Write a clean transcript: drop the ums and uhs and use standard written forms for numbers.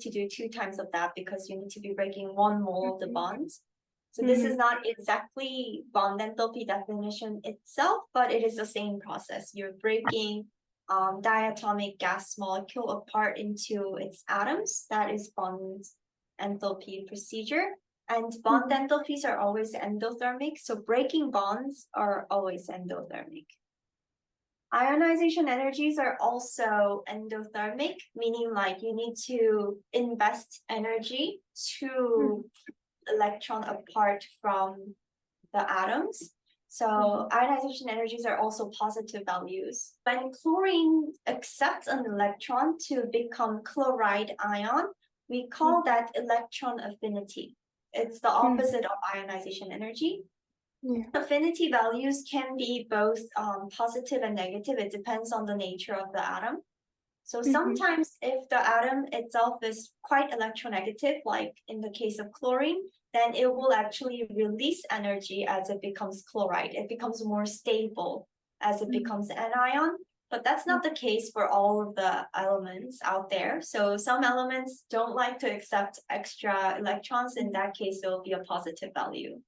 need to do 2 times of that because you need to be breaking 1 mole of the bonds. So Mm-hmm. this is not exactly bond enthalpy definition itself, but it is the same process. You're breaking diatomic gas molecule apart into its atoms. That is bond enthalpy procedure. And bond enthalpies are always endothermic, so breaking bonds are always endothermic. Ionization energies are also endothermic, meaning like you need to invest energy to electron apart from the atoms. So ionization energies are also positive values. When chlorine accepts an electron to become chloride ion, we call that electron affinity. It's the opposite of ionization energy. Yeah. Affinity values can be both positive and negative. It depends on the nature of the atom. So sometimes if the atom itself is quite electronegative, like in the case of chlorine, then it will actually release energy as it becomes chloride. It becomes more stable as it becomes an anion. But that's not the case for all of the elements out there. So some elements don't like to accept extra electrons. In that case, it will be a positive value.